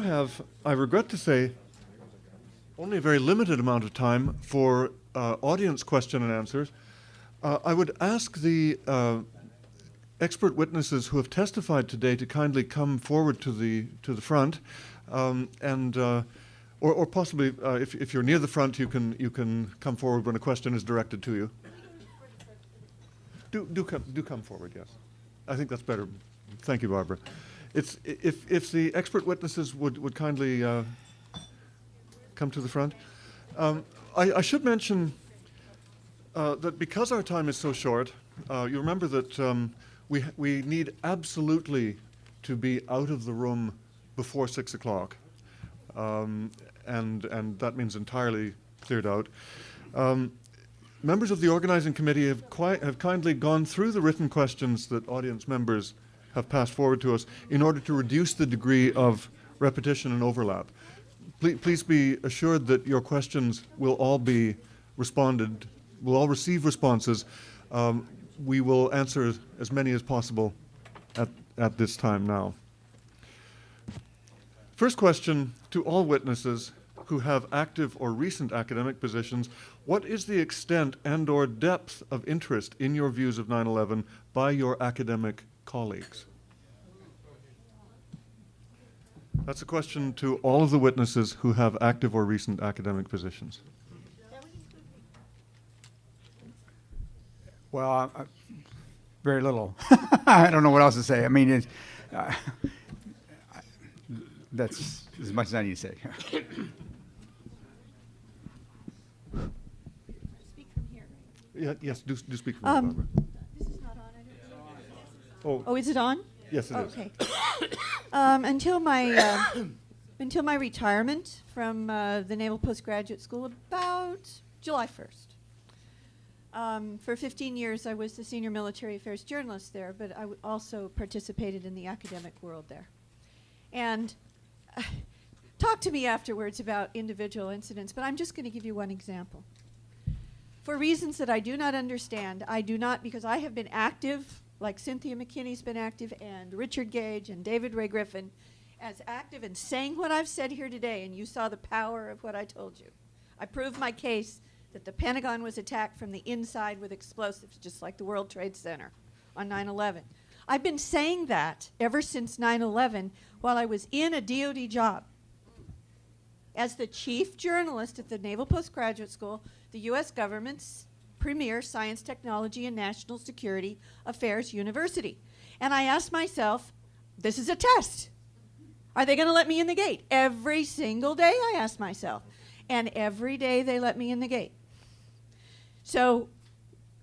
have, I regret to say, only a very limited amount of time for audience question and answers. I would ask the expert witnesses who have testified today to kindly come forward to the front, or possibly if you're near the front, you can come forward when a question is directed to you. Do come forward. Yes, I think that's better. Thank you, Barbara. If the expert witnesses would kindly come to the front. I should mention that because our time is so short, you remember that we need absolutely to be out of the room before 6 o'clock, and that means entirely cleared out. Members of the organizing committee have kindly gone through the written questions that audience members have passed forward to us in order to reduce the degree of repetition and overlap. Please be assured that your questions will all be responded, will all receive responses. We will answer as many as possible at this time now. First question to all witnesses who have active or recent academic positions: what is the extent and/or depth of interest in your views of 9/11 by your academic colleagues? That's a question to all of the witnesses who have active or recent academic positions. Well, very little. I don't know what else to say. I mean, that's as much as I need to say. Speak from here. Yeah, yes, do speak from here, Barbara. This is not on, I don't Oh, Oh, is it on? yes, it is. Okay. Until my retirement from the Naval Postgraduate School about July 1st. For 15 years, I was the senior military affairs journalist there, but I also participated in the academic world there. And talk to me afterwards about individual incidents, but I'm just going to give you one example. For reasons that I do not understand, because I have been active, like Cynthia McKinney's been active, and Richard Gage and David Ray Griffin, as active in saying what I've said here today, and you saw the power of what I told you. I proved my case that the Pentagon was attacked from the inside with explosives, just like the World Trade Center on 9/11. I've been saying that ever since 9/11 while I was in a DoD job. As the chief journalist at the Naval Postgraduate School, the U.S. government's premier science, technology, and national security affairs university. And I asked myself, this is a test. Are they going to let me in the gate? Every single day I asked myself. And every day they let me in the gate. So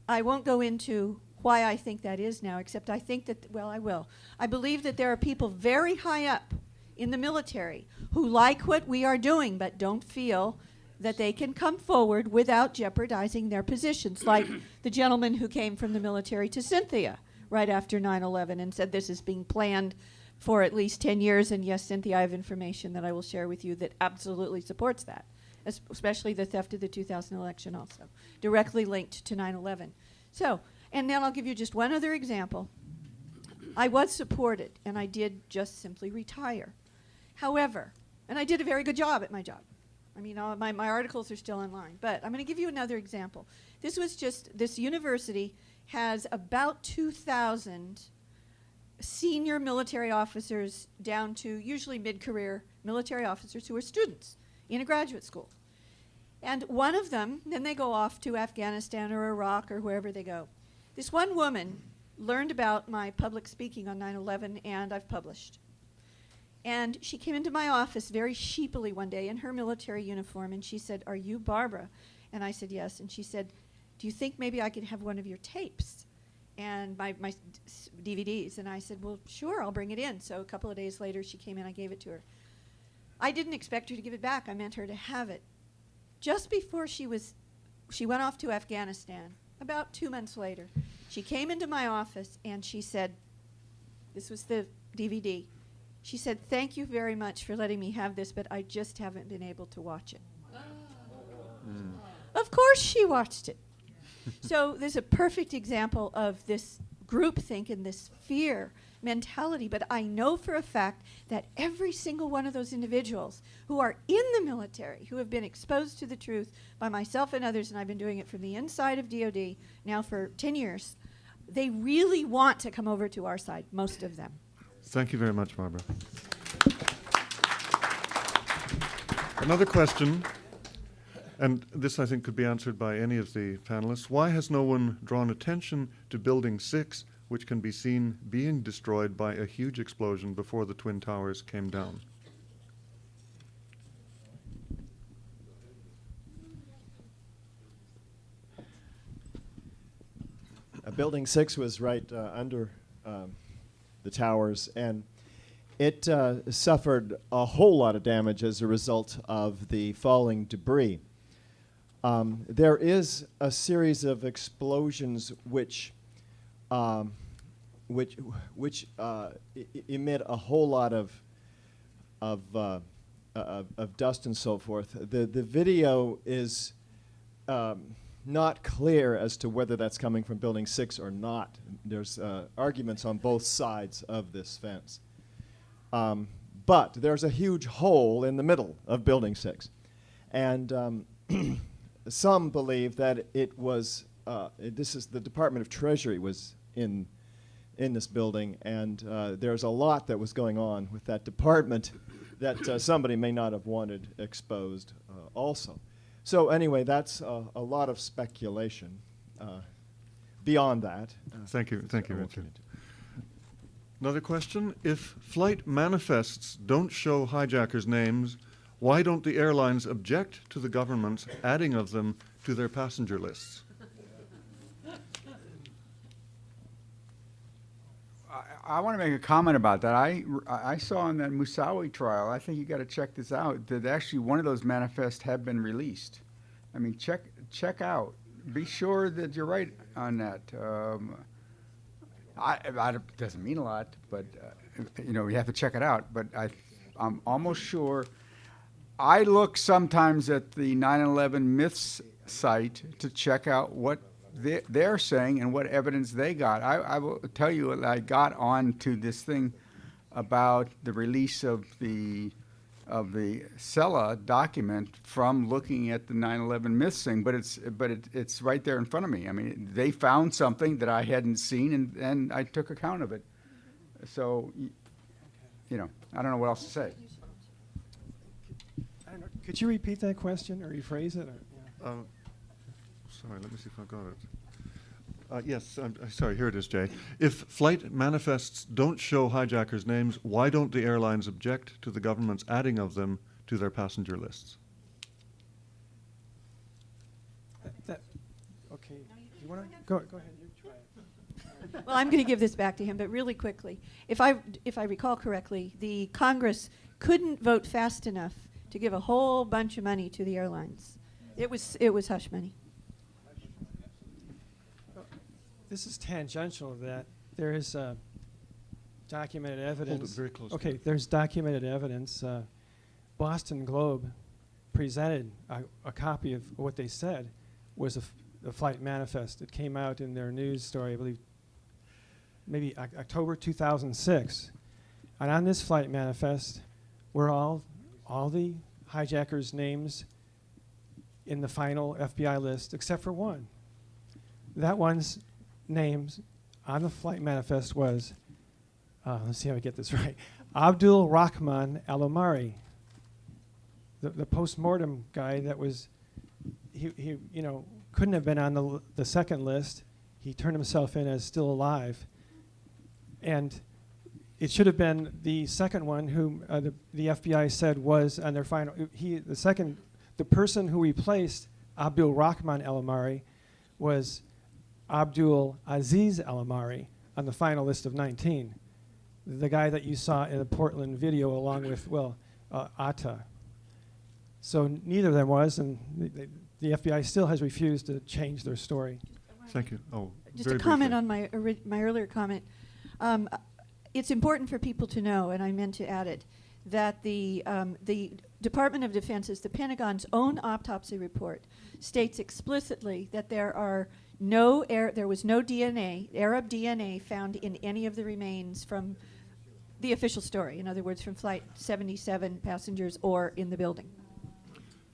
I won't go into why I think that is now, except I think that, well, I will. I believe that there are people very high up in the military who like what we are doing but don't feel that they can come forward without jeopardizing their positions, like the gentleman who came from the military to Cynthia right after 9/11 and said this is being planned for at least 10 years. And yes, Cynthia, I have information that I will share with you that absolutely supports that, especially the theft of the 2000 election also, directly linked to 9/11. So, and then I'll give you just one other example. I was supported, and I did just simply retire. However, and I did a very good job at my job. I mean, my articles are still online. But I'm going to give you another example. This university has about 2,000 senior military officers down to usually mid-career military officers who are students in a graduate school. And one of them, then they go off to Afghanistan or Iraq or wherever they go. This one woman learned about my public speaking on 9/11, and I've published. And she came into my office very sheepily one day in her military uniform, and she said, "Are you Barbara?" And I said, "Yes." And she said, "Do you think maybe I could have one of your tapes and my DVDs?" And I said, "Well, sure, I'll bring it in." So a couple of days later, she came in, I gave it to her. I didn't expect her to give it back. I meant her to have it. Just before she went off to Afghanistan, about 2 months later, she came into my office and she said, this was the DVD, she said, "Thank you very much for letting me have this, but I just haven't been able to watch it." Of course she watched it. So there's a perfect example of this groupthink and this fear. mentality, but I know for a fact that every single one of those individuals who are in the military, who have been exposed to the truth by myself and others, and I've been doing it from the inside of DOD now for 10 years, they really want to come over to our side, most of them. Thank you very much, Barbara. Another question, and this I think could be answered by any of the panelists. Why has no one drawn attention to Building 6, which can be seen being destroyed by a huge explosion before the Twin Towers came down? Building 6 was right under the towers, and it suffered a whole lot of damage as a result of the falling debris. There is a series of explosions which emit a whole lot of dust and so forth. The video is not clear as to whether that's coming from Building 6 or not. There's arguments on both sides of this fence. But there's a huge hole in the middle of Building 6. And some believe that it was, this is the Department of Treasury was in this building, and there's a lot that was going on with that department that somebody may not have wanted exposed also. So anyway, that's a lot of speculation. Beyond that. Thank you, we'll Richard. get into. Another question, if flight manifests don't show hijackers' names, why don't the airlines object to the government's adding of them to their passenger lists? I want to make a comment about that. I saw in that Musawi trial, I think you got to check this out, that actually one of those manifests have been released. I mean, check out. Be sure that you're right on that. It doesn't mean a lot, but you know, you have to check it out. But I'm almost sure. I look sometimes at the 9/11 Myths site to check out what they're saying and what evidence they got. I will tell you, I got on to this thing about the release of the Sella document from looking at the 9/11 Myths thing, but it's right there in front of me. I mean, they found something that I hadn't seen, and I took account of it. So, you know, I don't know what else to say. I don't know. Could you repeat that question or rephrase it? Or, yeah. Sorry, let me see if I've got it. Yes, I'm sorry, here it is, Jay. If flight manifests don't show hijackers' names, why don't the airlines object to the government's adding of them to their passenger lists? Okay. You want to go ahead. You try it. Well, I'm going to give this back to him, but really quickly. If I recall correctly, the Congress couldn't vote fast enough to give a whole bunch of money to the airlines. It was hush money. This is tangential of that. There is documented evidence. Hold it very close. Okay, there's documented evidence. Boston Globe presented a copy of what they said was a flight manifest. It came out in their news story, I believe, maybe October 2006. And on this flight manifest were all the hijackers' names in the final FBI list, except for one. That one's names on the flight manifest was, let's see how I get this right, Abdul Rahman Al-Omari, the post-mortem guy that was, he you know, couldn't have been on the second list. He turned himself in as still alive. And it should have been the second one whom the FBI said was on their final, the person who replaced Abdul Rahman Al-Omari was Abdul Aziz Al-Omari on the final list of 19. The guy that you saw in the Portland video along with, Atta. So neither of them was, and the FBI still has refused to change their story. Thank you. Oh, Just very a comment briefly. on my earlier comment. It's important for people to know, and I meant to add it, that the Department of Defense's, the Pentagon's own autopsy report states explicitly that there are There was no DNA, Arab DNA, found in any of the remains from the official story. In other words, from Flight 77 passengers or in the building.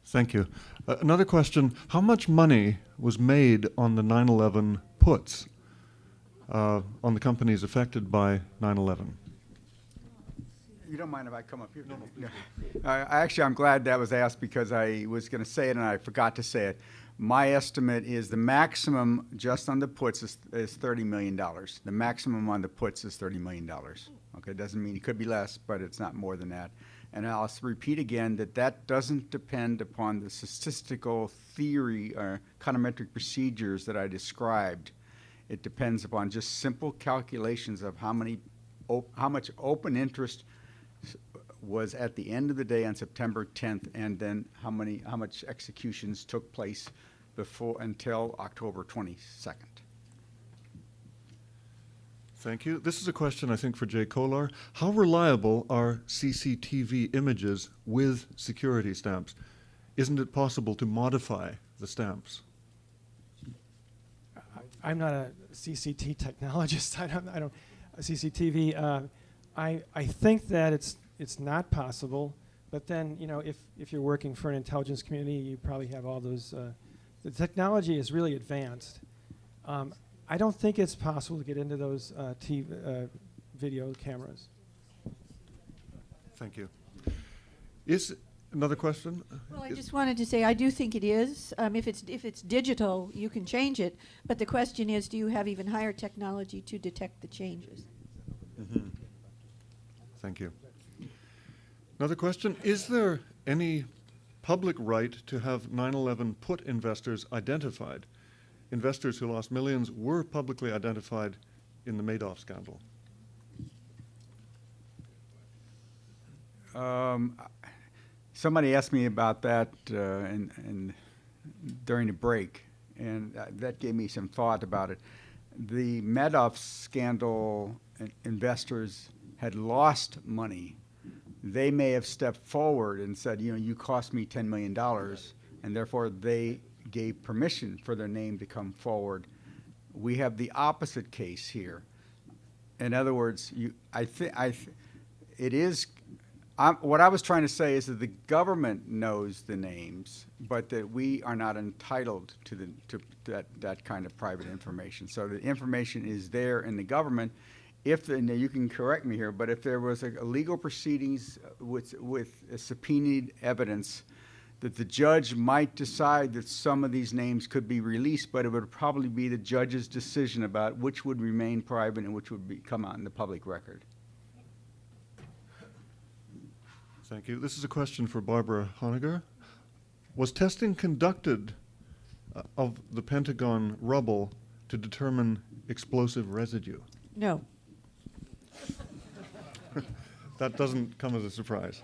Thank you. Another question, how much money was made on the 9/11 puts on the companies affected by 9/11? You don't mind if I come up here? No. Actually, I'm glad that was asked because I was going to say it and I forgot to say it. My estimate is the maximum just on the puts is $30 million. The maximum on the puts is $30 million. Okay, doesn't mean it could be less, but it's not more than that. And I'll repeat again that doesn't depend upon the statistical theory or econometric procedures that I described. It depends upon just simple calculations of how much open interest was at the end of the day on September 10th, and then how much executions took place until October 22nd. Thank you. This is a question, I think, for Jay Kolar. How reliable are CCTV images with security stamps? Isn't it possible to modify the stamps? I'm not a CCT technologist. I don't CCTV. I think that it's not possible. But then, if you're working for an intelligence community, you probably have all those. The technology is really advanced. I don't think it's possible to get into those video cameras. Thank you. Is another question? Well, I just wanted to say I do think it is. If it's digital, you can change it. But the question is, do you have even higher technology to detect the changes? Mm-hmm. Thank you. Another question, is there any public right to have 9/11 put investors identified? Investors who lost millions were publicly identified in the Madoff scandal. Somebody asked me about that during the break, and that gave me some thought about it. The Madoff scandal investors had lost money. They may have stepped forward and said, you cost me $10 million, and therefore they gave permission for their name to come forward. We have the opposite case here. In other words, what I was trying to say is that the government knows the names, but that we are not entitled to that kind of private information. So the information is there in the government. Now you can correct me here, but if there was a legal proceedings with a subpoenaed evidence, that the judge might decide that some of these names could be released, but it would probably be the judge's decision about which would remain private and which would come out in the public record. Thank you. This is a question for Barbara Honegger. Was testing conducted of the Pentagon rubble to determine explosive residue? No. That doesn't come as a surprise.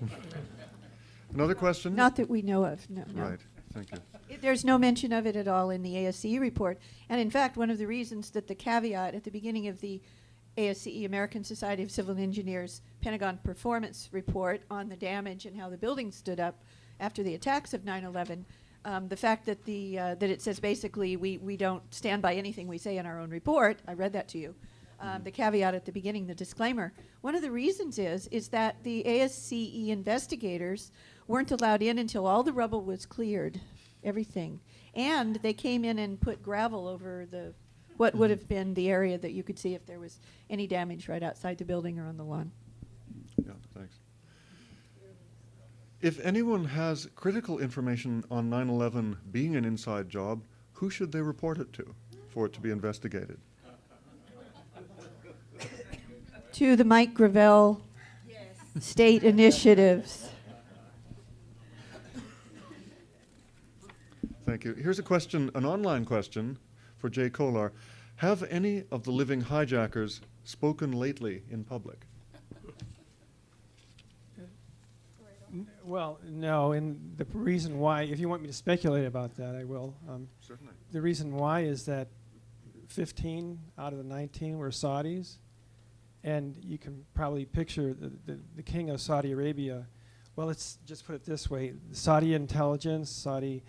Another question? Not that we know of, no. Right, thank you. There's no mention of it at all in the ASCE report. And in fact, one of the reasons that the caveat at the beginning of the ASCE, American Society of Civil Engineers, Pentagon Performance Report on the damage and how the building stood up after the attacks of 9/11, the fact that that it says basically we don't stand by anything we say in our own report, I read that to you, the caveat at the beginning, the disclaimer. One of the reasons is that the ASCE investigators weren't allowed in until all the rubble was cleared, everything. And they came in and put gravel over what would have been the area that you could see if there was any damage right outside the building or on the lawn. Yeah, thanks. If anyone has critical information on 9/11 being an inside job, who should they report it to for it to be investigated? To the Mike Gravel state initiatives. Thank you. Here's a question, an online question for Jay Kolar. Have any of the living hijackers spoken lately in public? Well, no, and the reason why, if you want me to speculate about that, I will. Certainly. The reason why is that 15 out of the 19 were Saudis, and you can probably picture the king of Saudi Arabia. Well, let's just put it this way. Saudi intelligence, Saudi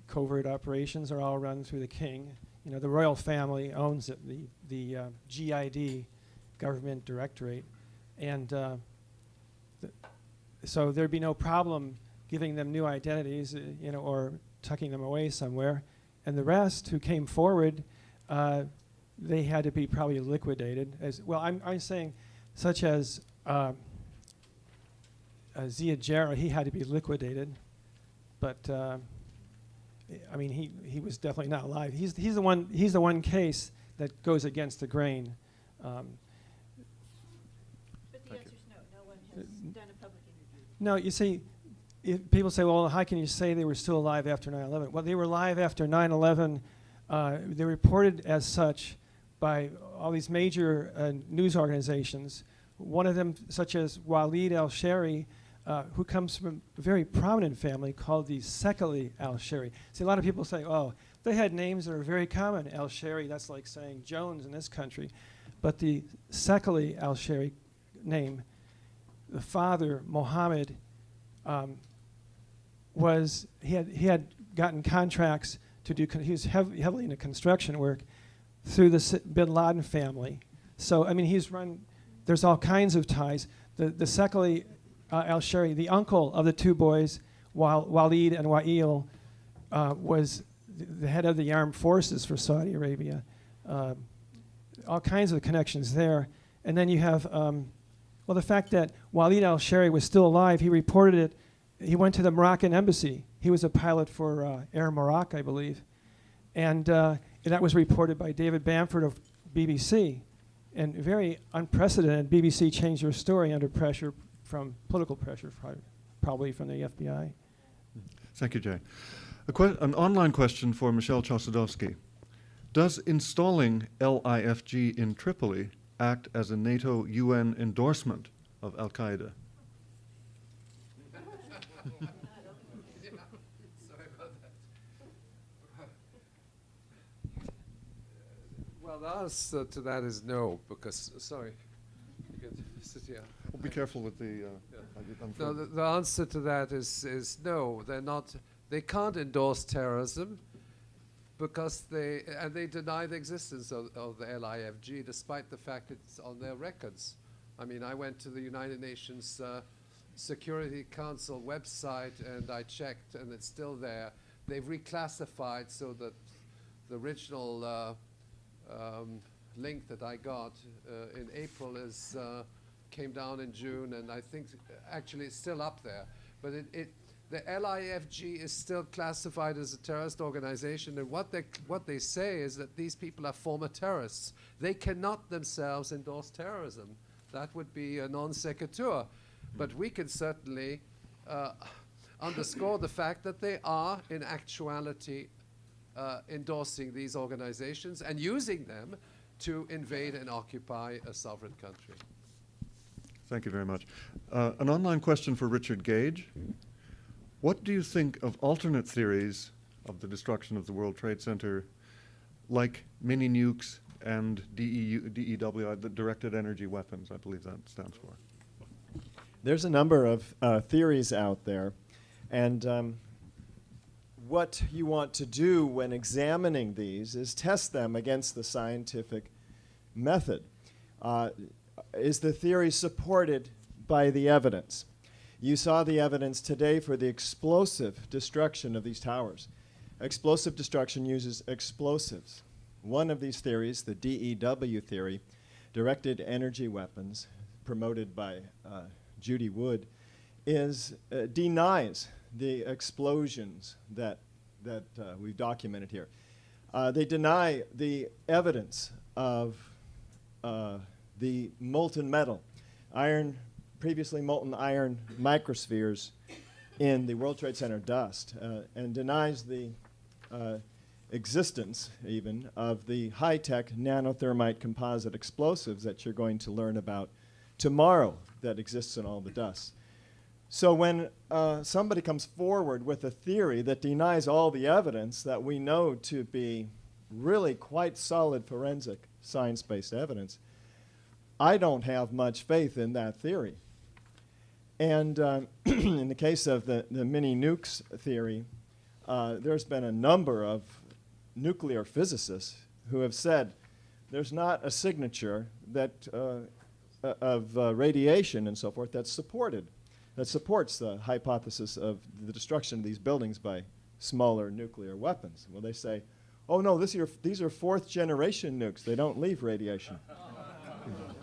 covert operations are all run through the king. You know, the royal family owns it, the GID, Government Directorate, and so there'd be no problem giving them new identities, you know, or tucking them away somewhere. And the rest who came forward, they had to be probably liquidated. As well, I'm saying, such as Zia Jarrah, he had to be liquidated, but I mean, he was definitely not alive. He's the one case that goes against the grain. But the answer's no. No one has done a public interview. No, you see, people say, well, how can you say they were still alive after 9/11? Well, they were alive after 9/11. They reported as such by all these major news organizations. One of them, such as Waleed al-Shari, who comes from a very prominent family called the Sekali al-Shari. See, a lot of people say, oh, they had names that are very common. Al-Shari, that's like saying Jones in this country. But the Sekali al-Shari name, the father, Mohammed, he had gotten contracts to do, he was heavily into construction work through the bin Laden family. So, I mean, there's all kinds of ties. The Sekali al-Shari, the uncle of the two boys, Waleed and Wa'il, was the head of the armed forces for Saudi Arabia. All kinds of connections there. And then you have, well, the fact that Waleed al-Shari was still alive, he reported it. He went to the Moroccan embassy. He was a pilot for Air Morocco, I believe. And that was reported by David Bamford of BBC. And very unprecedented, BBC changed their story under pressure from political pressure, probably from the FBI. Thank you, Jay. An online question for Michelle Chossudovsky. Does installing LIFG in Tripoli act as a NATO UN endorsement of Al-Qaeda? Well, the answer to that is no, because, sorry, you can sit here. Well, be careful with the... No, the answer to that is no. They can't endorse terrorism because they deny the existence of the LIFG, despite the fact it's on their records. I mean, I went to the United Nations Security Council website and I checked, and it's still there. They've reclassified so that the original link that I got in April came down in June, and I think actually it's still up there. But the LIFG is still classified as a terrorist organization, and what they say is that these people are former terrorists. They cannot themselves endorse terrorism. That would be a non sequitur. But we can certainly underscore the fact that they are, in actuality, endorsing these organizations and using them to invade and occupy a sovereign country. Thank you very much. An online question for Richard Gage. What do you think of alternate theories of the destruction of the World Trade Center, like mini nukes and DEW, the directed energy weapons, I believe that stands for? There's a number of theories out there, and what you want to do when examining these is test them against the scientific method. Is the theory supported by the evidence? You saw the evidence today for the explosive destruction of these towers. Explosive destruction uses explosives. One of these theories, the DEW theory, directed energy weapons, promoted by Judy Wood, denies the explosions that we've documented here. They deny the evidence of the molten metal, previously molten iron microspheres in the World Trade Center dust, and denies the existence even of the high-tech nanothermite composite explosives that you're going to learn about tomorrow that exists in all the dust. So when somebody comes forward with a theory that denies all the evidence that we know to be really quite solid forensic science-based evidence, I don't have much faith in that theory. And in the case of the mini nukes theory, there's been a number of nuclear physicists who have said there's not a signature that of radiation and so forth that supports the hypothesis of the destruction of these buildings by smaller nuclear weapons. Well, they say, oh no, these are fourth generation nukes. They don't leave radiation.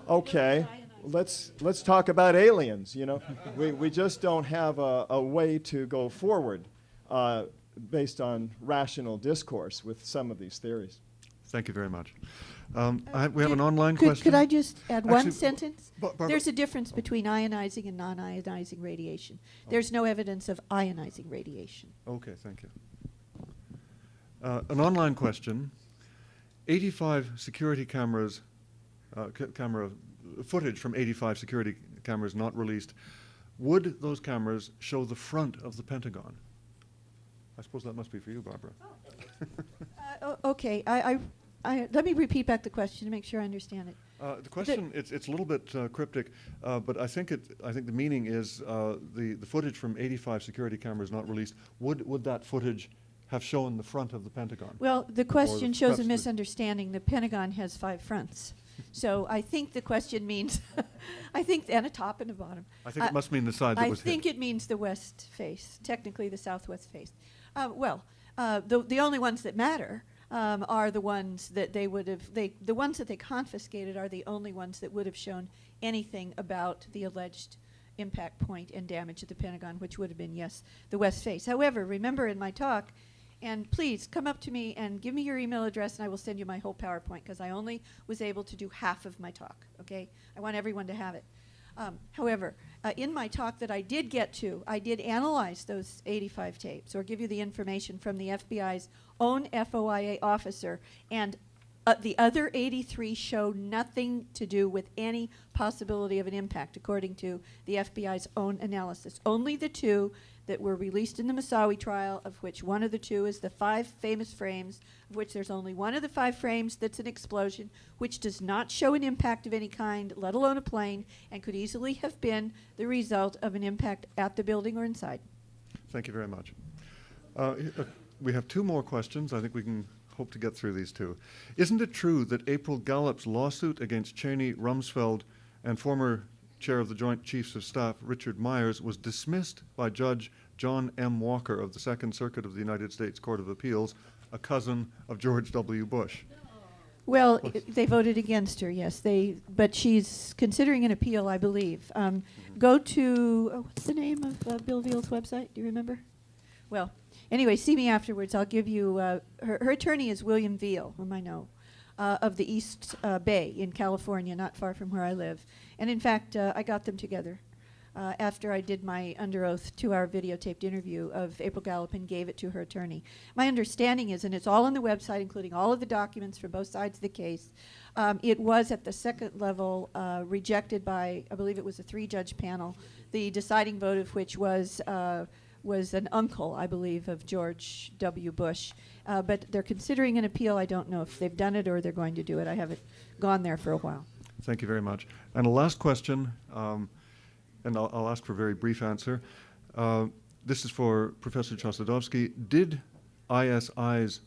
Okay, let's talk about aliens. You know, we just don't have a way to go forward based on rational discourse with some of these theories. Thank you very much. We have an online question. Could I just add one Actually, sentence? Barbara- There's a difference between ionizing and non-ionizing radiation. There's no evidence of ionizing radiation. Okay, thank you. An online question. 85 security cameras, camera footage from 85 security cameras not released. Would those cameras show the front of the Pentagon? I suppose that must be for you, Barbara. Okay, let me repeat back the question to make sure I understand it. The question, it's a little bit cryptic, but I think the meaning is the footage from 85 security cameras not released. Would that footage have shown the front of the Pentagon? Well, the question shows perhaps a the- misunderstanding. The Pentagon has 5 fronts. So I think the question means, and a top and a bottom. I think it must mean the side that I was think hit. it means the west face, technically the southwest face. The only ones that matter are the ones that the ones that they confiscated are the only ones that would have shown anything about the alleged impact point and damage at the Pentagon, which would have been, yes, the west face. However, remember in my talk, and please come up to me and give me your email address and I will send you my whole PowerPoint because I only was able to do half of my talk, okay? I want everyone to have it. However, in my talk that I did get to, I did analyze those 85 tapes or give you the information from the FBI's own FOIA officer, and the other 83 show nothing to do with any possibility of an impact, according to the FBI's own analysis. Only the 2 that were released in the Moussaoui trial, of which one of the 2 is the 5 famous frames, of which there's only one of the 5 frames that's an explosion, which does not show an impact of any kind, let alone a plane, and could easily have been the result of an impact at the building or inside. Thank you very much. We have 2 more questions. I think we can hope to get through these 2. Isn't it true that April Gallup's lawsuit against Cheney, Rumsfeld, and former Chair of the Joint Chiefs of Staff, Richard Myers, was dismissed by Judge John M. Walker of the Second Circuit of the United States Court of Appeals, a cousin of George W. Bush? Well, they voted against her, yes. But she's considering an appeal, I believe. Go to, what's the name of Bill Veal's website? Do you remember? Well, anyway, see me afterwards. I'll give you, her attorney is William Veal, whom I know, of the East Bay in California, not far from where I live. And in fact, I got them together after I did my under oath 2-hour videotaped interview of April Gallup and gave it to her attorney. My understanding is, and it's all on the website, including all of the documents from both sides of the case, it was at the second level rejected by, I believe it was a 3-judge panel, the deciding vote of which was an uncle, I believe, of George W. Bush. But they're considering an appeal. I don't know if they've done it or they're going to do it. I haven't gone there for a while. Thank you very much. And a last question, and I'll ask for a very brief answer. This is for Professor Chossudovsky. Did ISI's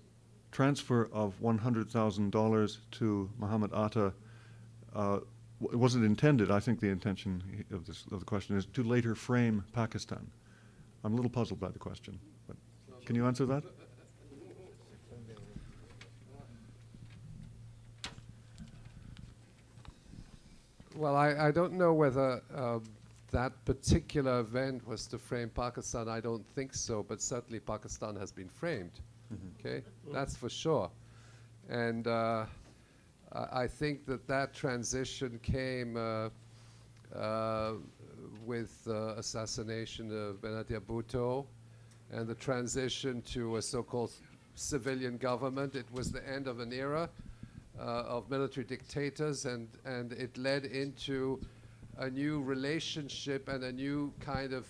transfer of $100,000 to Muhammad Atta, was it intended, I think the intention of the question is, to later frame Pakistan? I'm a little puzzled by the question, but can you answer that? Well, I don't know whether that particular event was to frame Pakistan. I don't think so, but certainly Pakistan has been framed. Okay, that's for sure. And I think that transition came with assassination of Benatia Bhutto and the transition to a so-called civilian government. It was the end of an era of military dictators, and it led into a new relationship and a new kind of,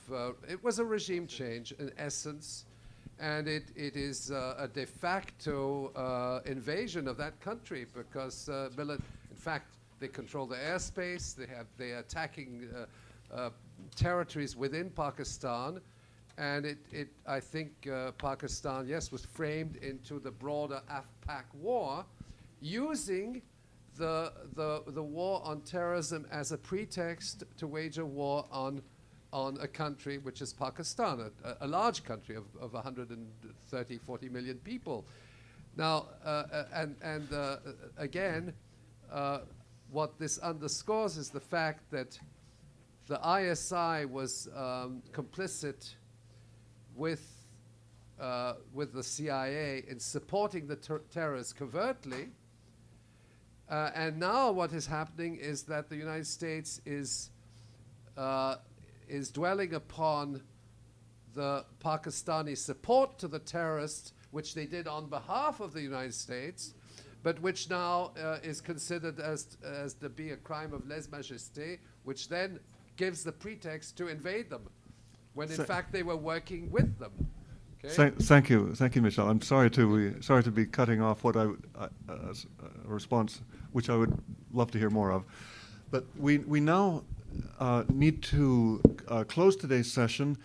it was a regime change in essence, and it is a de facto invasion of that country because, in fact, they control the airspace, they are attacking territories within Pakistan, And I think Pakistan, yes, was framed into the broader AfPak war, using the war on terrorism as a pretext to wage a war on a country which is Pakistan, a large country of 130, 40 million people. Now, again, what this underscores is the fact that the ISI was complicit with the CIA in supporting the terrorists covertly. And now what is happening is that the United States is dwelling upon the Pakistani support to the terrorists, which they did on behalf of the United States, but which now is considered as to be a crime of lèse-majesté, which then gives the pretext to invade them, when in fact they were working with them. Okay? Thank you, Michel. I'm sorry to be cutting off what a response which I would love to hear more of, but we now need to close today's session.